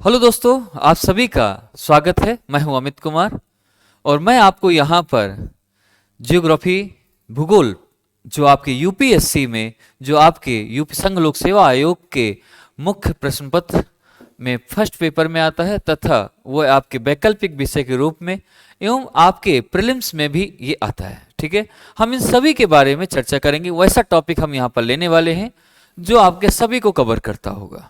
Hello दोस्तों, आप सभी का स्वागत है। मैं हूं अमित कुमार और मैं आपको यहाँ पर जियोग्राफी भूगोल जो आपके यूपीएससी में, जो आपके यूपी संघ लोक सेवा आयोग के मुख्य प्रश्न पत्र में फर्स्ट पेपर में आता है तथा वो आपके वैकल्पिक विषय के रूप में एवं आपके प्रीलिम्स में भी ये आता है। ठीक है, हम इन सभी के बारे में चर्चा करेंगे। वैसा टॉपिक हम यहाँ पर लेने वाले हैं जो आपके सभी को कवर करता होगा।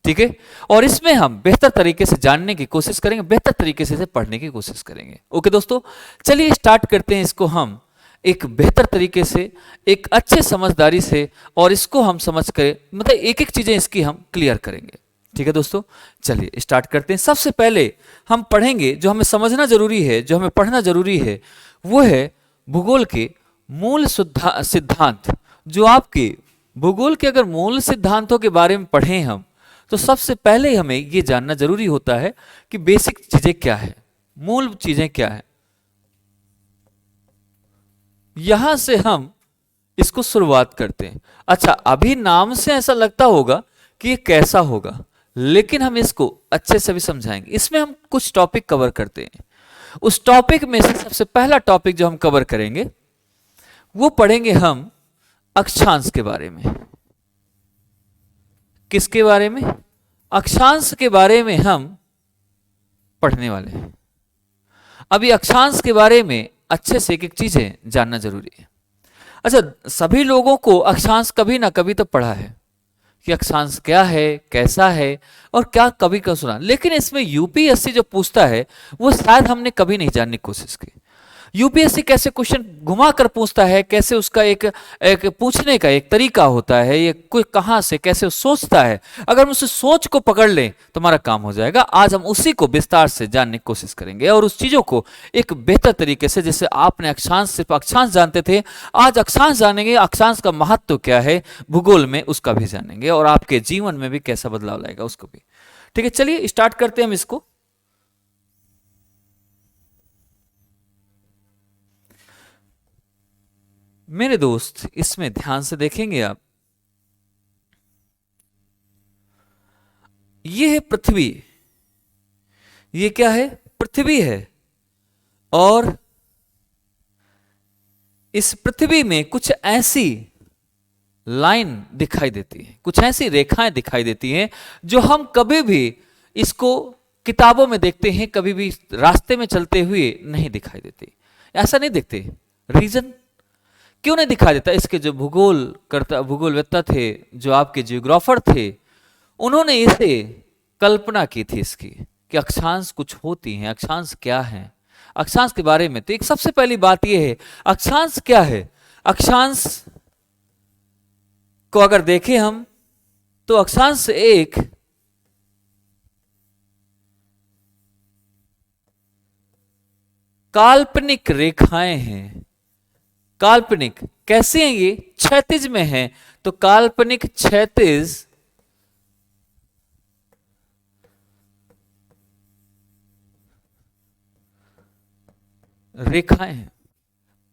ठीक है, और इसमें हम बेहतर तरीके से जानने की कोशिश करेंगे, बेहतर तरीके से इसे पढ़ने की कोशिश करेंगे। ओके दोस्तों, चलिए स्टार्ट करते हैं इसको हम एक बेहतर तरीके से, एक अच्छे समझदारी से, और इसको हम समझ कर मतलब एक एक चीजें इसकी हम क्लियर करेंगे। ठीक है दोस्तों, चलिए स्टार्ट करते हैं। सबसे पहले हम पढ़ेंगे, जो हमें समझना जरूरी है, जो हमें पढ़ना जरूरी है, वो है भूगोल के मूल सिद्धांत। जो आपके भूगोल के अगर मूल सिद्धांतों के बारे में पढ़ें हम, तो सबसे पहले हमें यह जानना जरूरी होता है कि बेसिक चीजें क्या है, मूल चीजें क्या है। यहां से हम इसको शुरुआत करते हैं। अच्छा, अभी नाम से ऐसा लगता होगा कि ये कैसा होगा, लेकिन हम इसको अच्छे से भी समझाएंगे। इसमें हम कुछ टॉपिक कवर करते हैं। उस टॉपिक में से सबसे पहला टॉपिक जो हम कवर करेंगे वो पढ़ेंगे हम अक्षांश के बारे में। किसके बारे में? अक्षांश के बारे में हम पढ़ने वाले हैं। अभी अक्षांश के बारे में अच्छे से एक एक चीजें जानना जरूरी है। अच्छा, सभी लोगों को अक्षांश कभी ना कभी तो पढ़ा है कि अक्षांश क्या है, कैसा है, और क्या कभी का सुना, लेकिन इसमें यूपीएससी जो पूछता है वो शायद हमने कभी नहीं जानने की कोशिश की। यूपीएससी कैसे क्वेश्चन घुमा कर पूछता है, कैसे उसका एक पूछने का एक तरीका होता है, ये कोई कहां से कैसे सोचता है। अगर हम उस सोच को पकड़ लें तो हमारा काम हो जाएगा। आज हम उसी को विस्तार से जानने की कोशिश करेंगे और उस चीजों को एक बेहतर तरीके से, जैसे आपने अक्षांश सिर्फ अक्षांश जानते थे, आज अक्षांश जानेंगे, अक्षांश का महत्व क्या है भूगोल में उसका भी जानेंगे, और आपके जीवन में भी कैसा बदलाव लाएगा उसको भी। ठीक है, चलिए स्टार्ट करते हैं हम इसको। मेरे दोस्त, इसमें ध्यान से देखेंगे आप, ये है पृथ्वी। ये क्या है? पृथ्वी है। और इस पृथ्वी में कुछ ऐसी लाइन दिखाई देती है, कुछ ऐसी रेखाएं दिखाई देती हैं जो हम कभी भी इसको किताबों में देखते हैं, कभी भी रास्ते में चलते हुए नहीं दिखाई देती। ऐसा नहीं दिखते। रीजन क्यों नहीं दिखाई देता? इसके जो भूगोलवेत्ता थे, जो आपके जियोग्राफर थे, उन्होंने इसे कल्पना की थी इसकी कि अक्षांश कुछ होती हैं। अक्षांश क्या है? अक्षांश के बारे में तो एक सबसे पहली बात यह है, अक्षांश क्या है? अक्षांश को अगर देखें हम, तो अक्षांश एक काल्पनिक रेखाएं हैं। काल्पनिक कैसे हैं? ये क्षैतिज में है, तो काल्पनिक क्षैतिज रेखाएं हैं।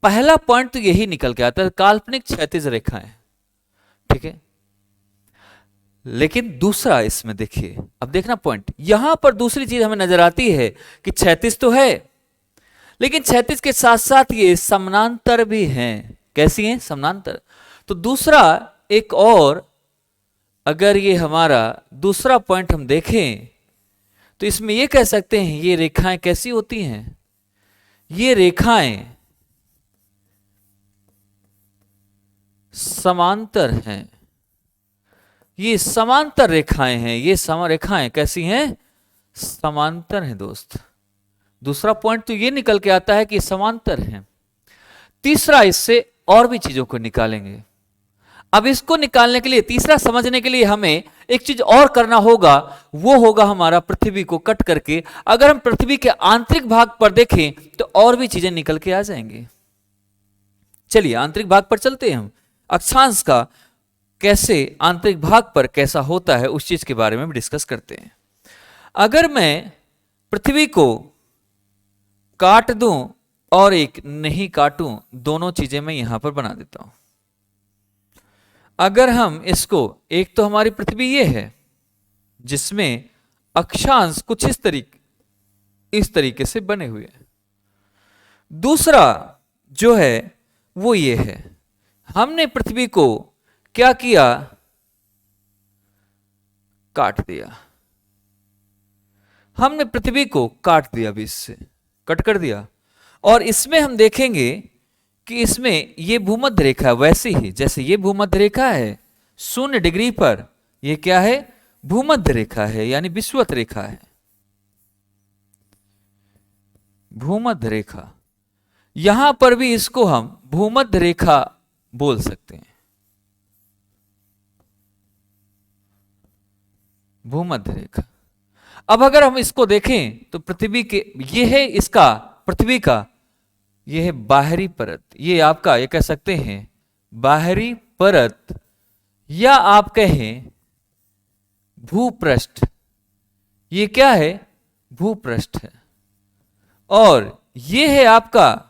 पहला पॉइंट तो यही निकल के आता है, काल्पनिक क्षैतिज रेखाएं। ठीक है, लेकिन दूसरा इसमें देखिए, अब देखना पॉइंट, यहां पर दूसरी चीज हमें नजर आती है कि क्षैतिज तो है, लेकिन क्षैतिज के साथ साथ ये समानांतर भी हैं। कैसी हैं? समानांतर। तो दूसरा एक और, अगर ये हमारा दूसरा पॉइंट हम देखें तो इसमें ये कह सकते हैं ये रेखाएं कैसी होती हैं? ये रेखाएं समांतर हैं। ये समांतर रेखाएं हैं। ये रेखाएं कैसी हैं? समांतर हैं दोस्त। दूसरा पॉइंट तो ये निकल के आता है कि समांतर हैं। तीसरा, इससे और भी चीजों को निकालेंगे। अब इसको निकालने के लिए, तीसरा समझने के लिए हमें एक चीज और करना होगा, वो होगा हमारा पृथ्वी को कट करके अगर हम पृथ्वी के आंतरिक भाग पर देखें तो और भी चीजें निकल के आ जाएंगी। चलिए आंतरिक भाग पर चलते हैं हम। अक्षांश का कैसे आंतरिक भाग पर कैसा होता है उस चीज के बारे में डिस्कस करते हैं। अगर मैं पृथ्वी को काट दूं और एक नहीं काटूं, दोनों चीजें मैं यहां पर बना देता हूं। अगर हम इसको, एक तो हमारी पृथ्वी ये है जिसमें अक्षांश कुछ इस तरीके से बने हुए हैं। दूसरा जो है वो ये है, हमने पृथ्वी को क्या किया, काट दिया। हमने पृथ्वी को काट दिया, बीच से कट कर दिया। और इसमें हम देखेंगे कि इसमें ये भूमध्य रेखा वैसी ही जैसे ये भूमध्य रेखा है 0 डिग्री पर, ये क्या है, भूमध्य रेखा है, यानी विषुवत रेखा है, भूमध्य रेखा। यहां पर भी इसको हम भूमध्य रेखा बोल सकते हैं, भूमध्य रेखा। अब अगर हम इसको देखें तो पृथ्वी के ये है इसका, पृथ्वी का ये है बाहरी परत, ये आपका ये कह सकते हैं बाहरी परत, या आप कहें भूपृष्ठ। ये क्या है, भूपृष्ठ है। और ये है आपका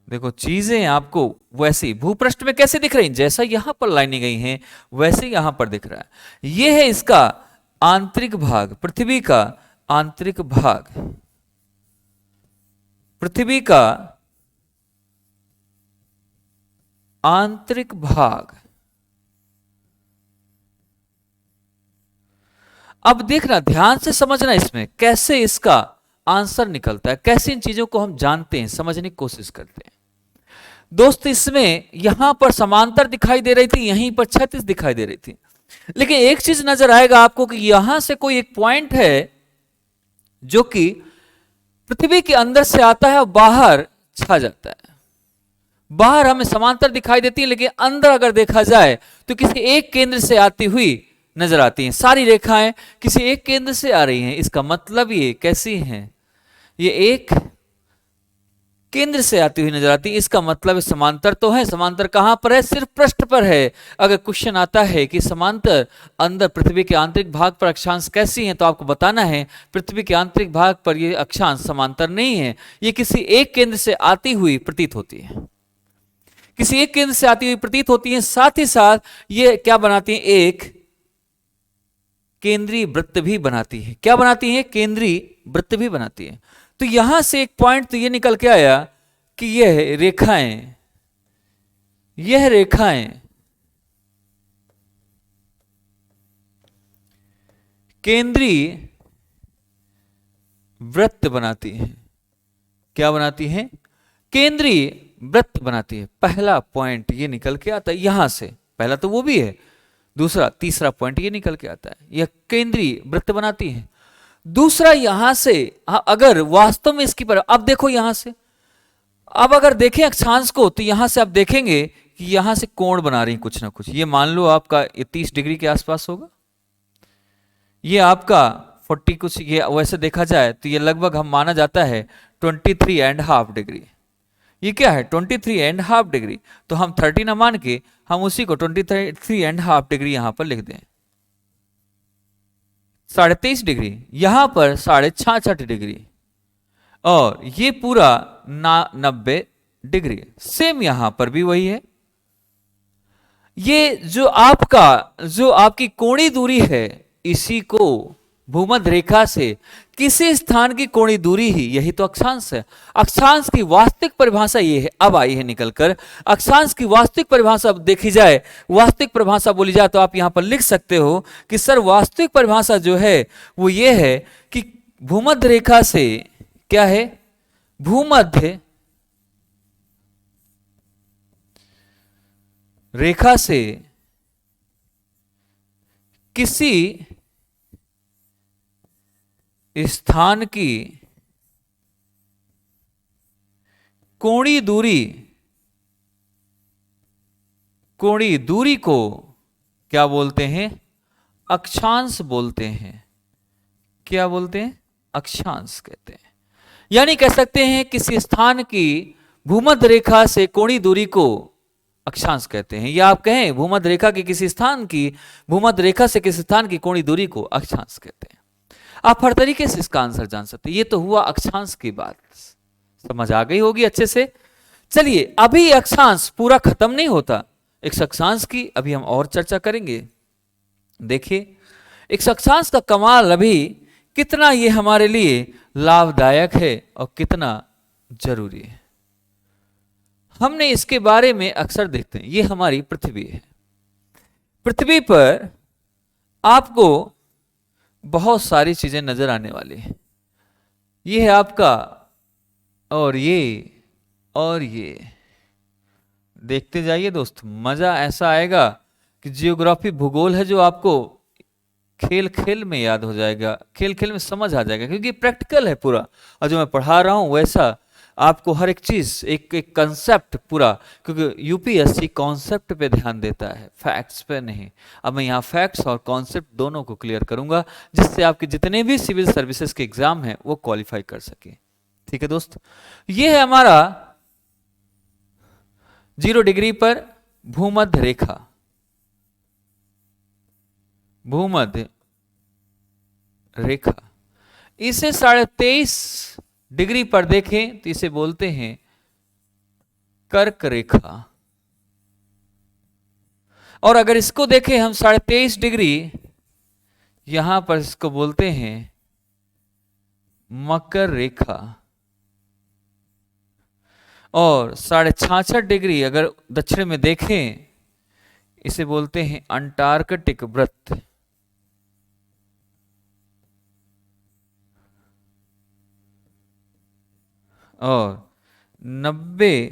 देखो चीजें आपको वैसी भूपृष्ठ में कैसे दिख रही, जैसा यहां पर लाइनें गई हैं वैसे यहां पर दिख रहा है। यह है इसका आंतरिक भाग, पृथ्वी का आंतरिक भाग, पृथ्वी का आंतरिक भाग। अब देखना, ध्यान से समझना इसमें कैसे इसका आंसर निकलता है, कैसे इन चीजों को हम जानते हैं, समझने की कोशिश करते हैं। दोस्त इसमें यहां पर समांतर दिखाई दे रही थी, यहीं पर क्षैतिज दिखाई दे रही थी, लेकिन एक चीज नजर आएगा आपको कि यहां से कोई एक पॉइंट है जो कि पृथ्वी के अंदर से आता है और बाहर छा जाता है। बाहर हमें समांतर दिखाई देती है, लेकिन अंदर अगर देखा जाए तो किसी एक केंद्र से आती हुई नजर आती हैं। सारी रेखाएं किसी एक केंद्र से आ रही हैं। इसका मतलब ये कैसी हैं, ये एक केंद्र से आती हुई नजर आती है। इसका मतलब समांतर तो है, समांतर कहां पर है, सिर्फ पृष्ठ पर है। अगर क्वेश्चन आता है कि समांतर अंदर पृथ्वी के आंतरिक भाग पर अक्षांश कैसी हैं, तो आपको बताना है पृथ्वी के आंतरिक भाग पर ये अक्षांश समांतर नहीं है, ये किसी एक केंद्र से आती हुई प्रतीत होती है, किसी एक केंद्र से आती हुई प्रतीत होती है। साथ ही साथ ये क्या बनाती है, एक केंद्रीय वृत्त भी बनाती है। क्या बनाती है, केंद्रीय वृत्त भी बनाती है। तो यहां से एक पॉइंट तो ये निकल के आया कि यह रेखाएं केंद्रीय वृत्त बनाती हैं। क्या बनाती हैं, केंद्रीय वृत्त बनाती है। पहला पॉइंट ये निकल के आता है यहां से, पहला तो वो भी है, दूसरा तीसरा पॉइंट ये निकल के आता है, यह केंद्रीय वृत्त बनाती है। दूसरा यहां से अगर वास्तव में इसकी पर, अब देखो यहां से, अब अगर देखें अक्षांश को तो यहां से आप देखेंगे कि यहां से कोण बना रही कुछ ना कुछ। ये मान लो आपका ये 30 डिग्री के आसपास होगा, ये आपका 40 कुछ, ये वैसे देखा जाए तो ये लगभग हम माना जाता है 23.5 डिग्री। ये क्या है, 23.5 डिग्री। तो हम 30 ना मान के हम उसी को 23.5 डिग्री यहां पर लिख दें। 23.5 डिग्री, यहां पर 66.5 डिग्री, और ये पूरा 90 डिग्री। सेम यहां पर भी वही है। ये जो आपकी कोणीय दूरी है, इसी को भूमध्य रेखा से किसी स्थान की कोणीय दूरी ही, यही तो अक्षांश है। अक्षांश की वास्तविक परिभाषा ये है, अब आई है निकलकर। अक्षांश की वास्तविक परिभाषा देखी जाए, वास्तविक परिभाषा बोली जाए तो आप यहां पर लिख सकते हो कि सर वास्तविक परिभाषा जो है वो ये है कि भूमध्य रेखा से क्या है, भूमध्य रेखा से किसी स्थान की कोणीय दूरी को क्या बोलते हैं, अक्षांश बोलते हैं। क्या बोलते हैं, अक्षांश कहते हैं। यानी कह सकते हैं किसी स्थान की भूमध्य रेखा से कोणीय दूरी को अक्षांश कहते हैं, या आप कहें भूमध्य रेखा की किसी स्थान की, भूमध्य रेखा से किसी स्थान की कोणीय दूरी को अक्षांश कहते हैं। आप हर तरीके से इसका आंसर जान सकते हैं। ये तो हुआ अक्षांश की बात, समझ आ गई होगी अच्छे से। चलिए, अभी अक्षांश पूरा खत्म नहीं होता, एक अक्षांश की अभी हम और चर्चा करेंगे। देखिए एक अक्षांश का कमाल अभी कितना ये हमारे लिए लाभदायक है और कितना जरूरी है। हमने इसके बारे में अक्सर देखते हैं। ये हमारी पृथ्वी है। पृथ्वी पर आपको बहुत सारी चीजें नजर आने वाली हैं। ये है आपका और ये देखते जाइए दोस्त, मजा ऐसा आएगा कि जियोग्राफी भूगोल है जो आपको खेल खेल में याद हो जाएगा, खेल खेल में समझ आ जाएगा, क्योंकि प्रैक्टिकल है पूरा। और जो मैं पढ़ा रहा हूं वैसा आपको हर एक चीज एक एक कंसेप्ट पूरा, क्योंकि यूपीएससी कॉन्सेप्ट पे ध्यान देता है, फैक्ट्स पे नहीं। अब मैं यहाँ फैक्ट्स और कॉन्सेप्ट दोनों को क्लियर करूंगा, जिससे आपके जितने भी सिविल सर्विसेज के एग्जाम हैं वो क्वालिफाई कर सके। ठीक है दोस्त, ये है हमारा 0 डिग्री पर भूमध्य रेखा। भूमध्य रेखा इसे 23.5 डिग्री पर देखें तो इसे बोलते हैं कर्क रेखा। और अगर इसको देखें हम 23.5 डिग्री, यहां पर इसको बोलते हैं मकर रेखा। और 66.5 डिग्री अगर दक्षिण में देखें, इसे बोलते हैं अंटार्कटिक वृत्त। और 90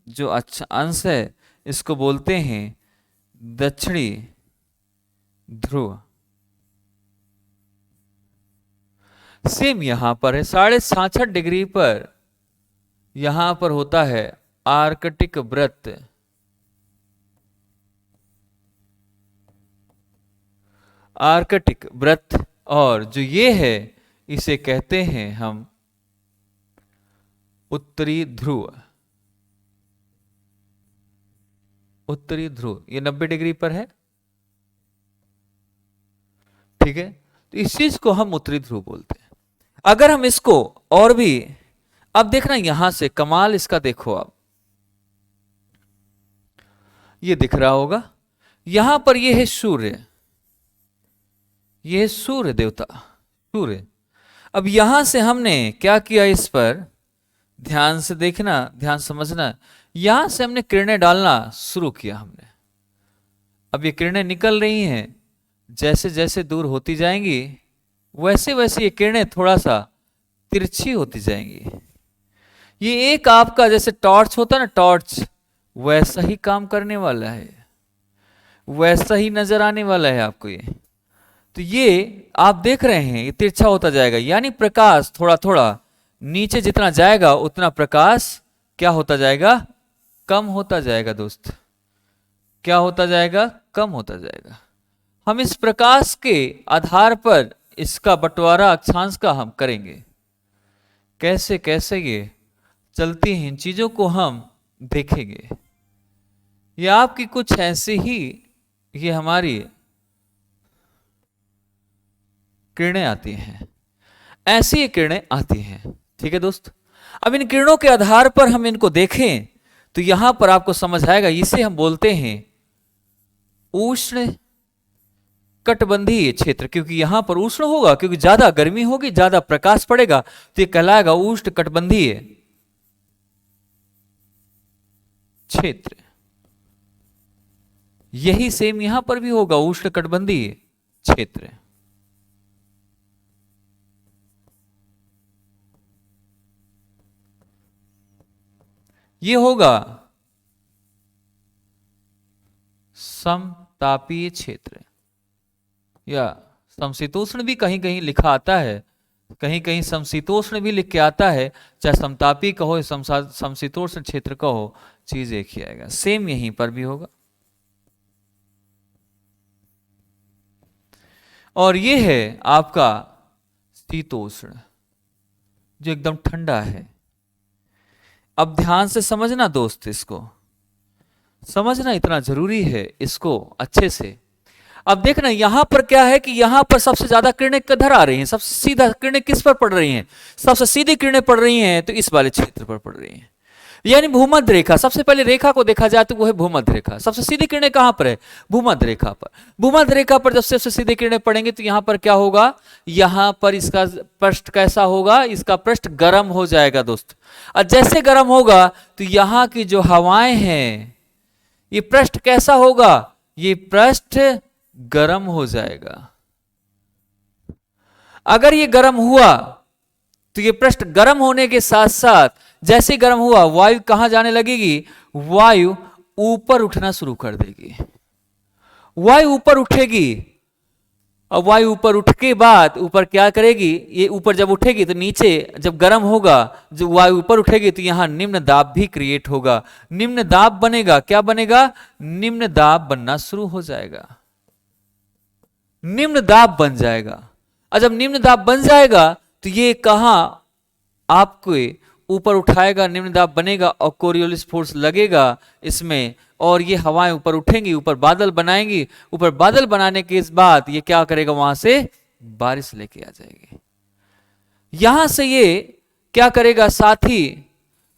जो अच्छा अंश है इसको बोलते हैं दक्षिणी ध्रुव। सेम यहां पर है 66.5 डिग्री पर, यहां पर होता है आर्कटिक वृत्त। आर्कटिक वृत्त। और जो ये है इसे कहते हैं हम उत्तरी ध्रुव। उत्तरी ध्रुव ये 90 डिग्री पर है। ठीक है, तो इस चीज को हम उत्तरी ध्रुव बोलते हैं। अगर हम इसको और भी, अब देखना यहां से कमाल इसका देखो आप, ये दिख रहा होगा, यहां पर ये है सूर्य, ये है सूर्य देवता, सूर्य। अब यहां से हमने क्या किया, इस पर ध्यान से देखना, ध्यान समझना, यहां से हमने किरणें डालना शुरू किया हमने। अब ये किरणें निकल रही हैं, जैसे जैसे दूर होती जाएंगी वैसे वैसे ये किरणें थोड़ा सा तिरछी होती जाएंगी। ये एक आपका जैसे टॉर्च होता है ना, टॉर्च, वैसा ही काम करने वाला है, वैसा ही नजर आने वाला है आपको ये। तो ये आप देख रहे हैं ये तिरछा होता जाएगा, यानी प्रकाश थोड़ा थोड़ा नीचे जितना जाएगा उतना प्रकाश क्या होता जाएगा, कम होता जाएगा दोस्त। क्या होता जाएगा, कम होता जाएगा। हम इस प्रकाश के आधार पर इसका बंटवारा अक्षांश का हम करेंगे। कैसे कैसे ये चलती हैं इन चीजों को हम देखेंगे। ये आपकी कुछ ऐसे ही ये हमारी किरणें आती हैं, ऐसी ये किरणें आती हैं। ठीक है दोस्त, अब इन किरणों के आधार पर हम इनको देखें तो यहां पर आपको समझ आएगा, इसे हम बोलते हैं उष्ण कटिबंधीय क्षेत्र, क्योंकि यहां पर उष्ण होगा, क्योंकि ज्यादा गर्मी होगी, ज्यादा प्रकाश पड़ेगा, तो ये कहलाएगा उष्ण कटिबंधीय क्षेत्र। यही सेम यहां पर भी होगा, उष्ण कटिबंधीय क्षेत्र। ये होगा समतापीय क्षेत्र, या समशीतोष्ण भी कहीं कहीं लिखा आता है, कहीं कहीं समशीतोष्ण भी लिख के आता है, चाहे समतापी कहो समशीतोष्ण क्षेत्र कहो, चीज एक ही आएगा। सेम यहीं पर भी होगा। और ये है आपका शीतोष्ण, जो एकदम ठंडा है। अब ध्यान से समझना दोस्त, इसको समझना इतना जरूरी है, इसको अच्छे से। अब देखना यहां पर क्या है कि यहां पर सबसे ज्यादा किरणें किधर आ रही हैं, सबसे सीधा किरणें किस पर पड़ रही हैं, सबसे सीधी किरणें पड़ रही हैं तो इस वाले क्षेत्र पर पड़ रही हैं। यानी भूमध्य रेखा, सबसे पहले रेखा को देखा जाए तो वो है भूमध्य रेखा। सबसे सीधी किरणें कहां पर है? भूमध्य रेखा पर। भूमध्य रेखा पर जब सबसे सीधी किरणें पड़ेंगे तो यहां पर क्या होगा, यहां पर इसका पृष्ठ कैसा होगा, इसका पृष्ठ गर्म हो जाएगा दोस्त। और जैसे गर्म होगा तो यहां की जो हवाएं हैं, ये पृष्ठ कैसा होगा, ये पृष्ठ गर्म हो जाएगा। अगर ये गर्म हुआ तो ये पृष्ठ गर्म होने के साथ साथ जैसे गर्म हुआ वायु कहां जाने लगेगी, वायु ऊपर उठना शुरू कर देगी। वायु ऊपर उठेगी और वायु ऊपर उठ के बाद ऊपर क्या करेगी, ये ऊपर जब उठेगी तो नीचे जब गर्म होगा, जब वायु ऊपर उठेगी तो यहां निम्न दाब भी क्रिएट होगा। निम्न दाब बनेगा, क्या बनेगा, निम्न दाब बनना शुरू हो जाएगा, निम्न दाब बन जाएगा। और जब निम्न दाब बन जाएगा तो ये कहां आपको ऊपर उठाएगा, निम्न दाब बनेगा और कोरियोलिस फोर्स लगेगा इसमें, और ये हवाएं ऊपर उठेंगी, ऊपर बादल बनाएंगी। ऊपर बादल बनाने के बाद ये क्या करेगा, वहां से बारिश लेके आ जाएगी। यहां से ये क्या करेगा, साथ ही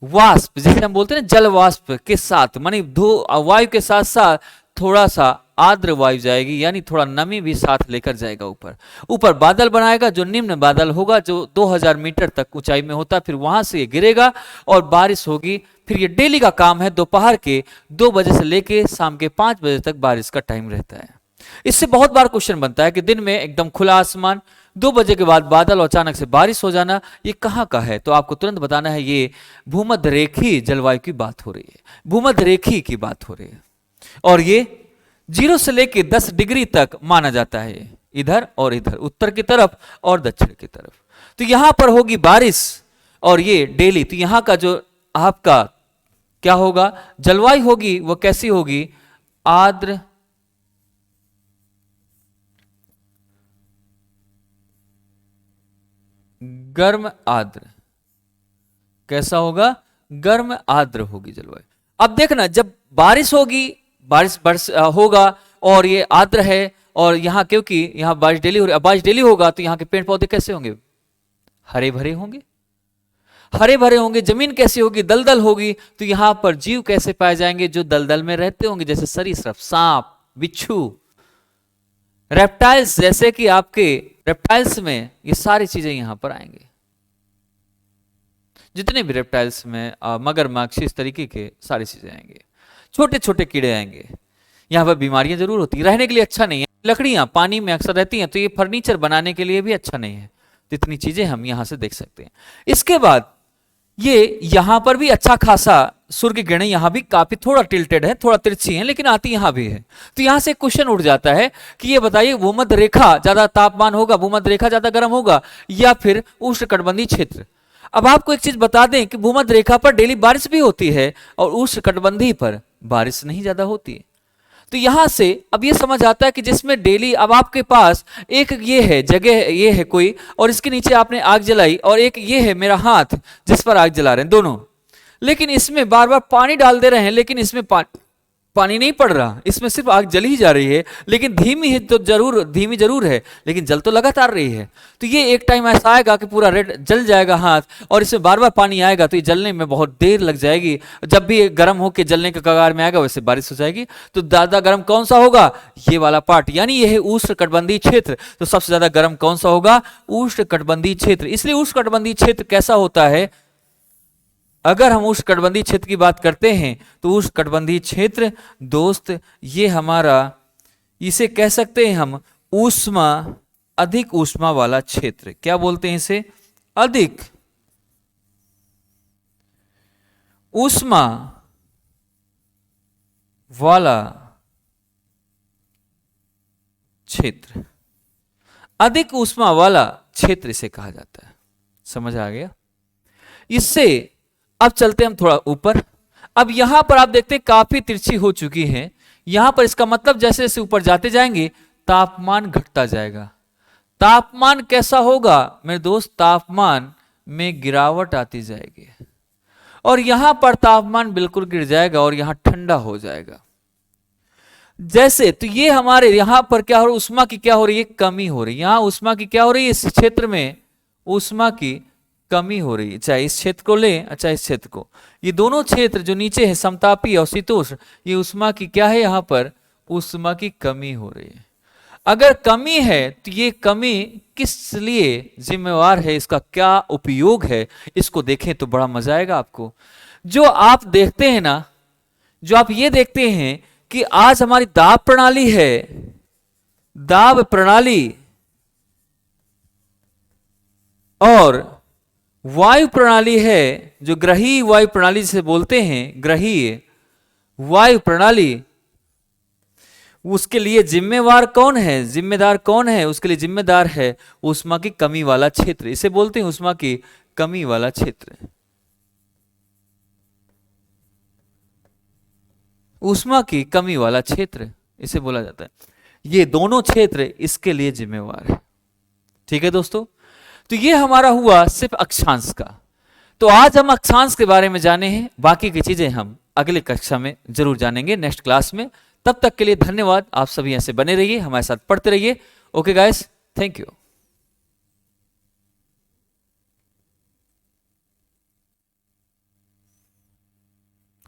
वाष्प, जैसे हम बोलते हैं ना जल वाष्प के साथ, मानी वायु के साथ साथ थोड़ा सा आर्द्र वायु जाएगी, यानी थोड़ा नमी भी साथ लेकर जाएगा ऊपर। ऊपर बादल बनाएगा, जो निम्न बादल होगा, जो 2000 मीटर तक ऊंचाई में होता है, फिर वहां से ये गिरेगा और बारिश होगी। फिर ये डेली का काम है, दोपहर के 2 बजे से लेके शाम के 5 बजे तक बारिश का टाइम रहता है। इससे बहुत बार क्वेश्चन बनता है कि दिन में एकदम खुला आसमान, 2 बजे के बाद बादल और अचानक से बारिश हो जाना, ये कहाँ का है? तो आपको तुरंत बताना है ये भूमध्य रेखी जलवायु की बात हो रही है, भूमध्य रेखी की बात हो रही है। और ये 0 से लेके 10 डिग्री तक माना जाता है, इधर और इधर, उत्तर की तरफ और दक्षिण की तरफ। तो यहां पर होगी बारिश और ये डेली। तो यहां का जो आपका क्या होगा, जलवायु होगी, वो कैसी होगी, आर्द्र गर्म आर्द्र। कैसा होगा, गर्म आर्द्र होगी जलवायु। अब देखना, जब बारिश होगी, बारिश होगा और ये आर्द्र है, और यहाँ क्योंकि यहाँ बारिश डेली हो रही है, बारिश डेली होगा तो यहाँ के पेड़ पौधे कैसे होंगे, हरे भरे होंगे, हरे भरे होंगे। जमीन कैसी होगी, दलदल होगी। तो यहाँ पर जीव कैसे पाए जाएंगे, जो दलदल में रहते होंगे, जैसे सरीसृप, सांप, बिच्छू, रेप्टाइल्स, जैसे कि आपके रेप्टाइल्स में ये सारी चीजें यहां पर आएंगे। जितने भी रेप्टाइल्स में मगरमच्छ, इस तरीके के सारी चीजें आएंगे, छोटे छोटे कीड़े आएंगे। यहाँ पर बीमारियां जरूर होती है, रहने के लिए अच्छा नहीं है। लकड़ियां पानी में अक्सर रहती हैं, तो ये फर्नीचर बनाने के लिए भी अच्छा नहीं है। तो इतनी चीजें हम यहां से देख सकते हैं। इसके बाद ये यहां पर भी अच्छा खासा सूर्य की किरणें यहां भी काफी थोड़ा टिल्टेड है, थोड़ा तिरछी है, लेकिन आती यहां भी है। तो यहां से क्वेश्चन उठ जाता है कि ये बताइए, भूमध्य रेखा ज्यादा तापमान होगा, भूमध्य रेखा ज्यादा गर्म होगा, या फिर उष्णकटिबंधीय क्षेत्र? अब आपको एक चीज बता दें कि भूमध्य रेखा पर डेली बारिश भी होती है और उष्णकटिबंधीय पर बारिश नहीं ज्यादा होती है। तो यहां से अब ये समझ आता है कि जिसमें डेली, अब आपके पास एक ये है जगह, ये है कोई, और इसके नीचे आपने आग जलाई, और एक ये है मेरा हाथ जिस पर आग जला रहे हैं दोनों, लेकिन इसमें बार बार पानी डाल दे रहे हैं, लेकिन इसमें पानी नहीं पड़ रहा, इसमें सिर्फ आग जल ही जा रही है, लेकिन धीमी है तो जरूर, धीमी जरूर है, लेकिन जल तो लगातार रही है। तो ये एक टाइम ऐसा आएगा कि पूरा रेड जल जाएगा हाथ, और इसमें बार बार पानी आएगा तो ये जलने में बहुत देर लग जाएगी। जब भी गर्म होकर जलने के कगार में आएगा वैसे बारिश हो जाएगी। तो ज्यादा गर्म कौन सा होगा, ये वाला पार्ट, यानी ये है उष्णकटिबंधीय क्षेत्र। तो सबसे ज्यादा गर्म कौन सा होगा, उष्णकटिबंधीय क्षेत्र। इसलिए उष्णकटिबंधीय क्षेत्र कैसा होता है, अगर हम उष्णकटिबंधीय क्षेत्र की बात करते हैं तो उष्णकटिबंधीय क्षेत्र दोस्त, ये हमारा, इसे कह सकते हैं हम ऊष्मा, अधिक ऊष्मा वाला क्षेत्र। क्या बोलते हैं इसे, अधिक ऊष्मा वाला क्षेत्र, अधिक ऊष्मा वाला क्षेत्र इसे कहा जाता है। समझ आ गया? इससे अब चलते हम थोड़ा ऊपर। अब यहां पर आप देखते हैं काफी तिरछी हो चुकी है यहां पर, इसका मतलब जैसे जैसे ऊपर जाते जाएंगे तापमान घटता जाएगा। तापमान कैसा होगा मेरे दोस्त, तापमान में गिरावट आती जाएगी, और यहां पर तापमान बिल्कुल गिर जाएगा और यहां ठंडा हो जाएगा। जैसे तो ये हमारे यहां पर क्या हो रहा है, ऊष्मा की क्या हो रही है, कमी हो रही है। यहां ऊष्मा की क्या हो रही है, इस क्षेत्र में ऊष्मा की कमी हो रही है, चाहे इस क्षेत्र को लें चाहे इस क्षेत्र को। ये दोनों क्षेत्र जो नीचे है समतापी और शीतोष्ण, ये ऊष्मा की क्या है, यहां पर ऊष्मा की कमी हो रही है। अगर कमी है तो ये कमी किस लिए जिम्मेवार है, इसका क्या उपयोग है, इसको देखें तो बड़ा मजा आएगा आपको। जो आप देखते हैं ना, जो आप ये देखते हैं कि आज हमारी दाब प्रणाली है, दाब प्रणाली और वायु प्रणाली है, जो ग्रही वायु प्रणाली जिसे बोलते हैं, ग्रहीय वायु प्रणाली, उसके लिए जिम्मेवार कौन है, जिम्मेदार कौन है, उसके लिए जिम्मेदार है ऊष्मा की कमी वाला क्षेत्र। इसे बोलते हैं ऊष्मा की कमी वाला क्षेत्र। ऊष्मा की कमी वाला क्षेत्र इसे बोला जाता है। ये दोनों क्षेत्र इसके लिए जिम्मेवार है। ठीक है दोस्तों, तो ये हमारा हुआ सिर्फ अक्षांश का। तो आज हम अक्षांश के बारे में जाने हैं, बाकी की चीजें हम अगले कक्षा में जरूर जानेंगे, नेक्स्ट क्लास में। तब तक के लिए धन्यवाद। आप सभी ऐसे बने रहिए, हमारे साथ पढ़ते रहिए। Okay guys, thank you.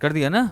कर दिया ना।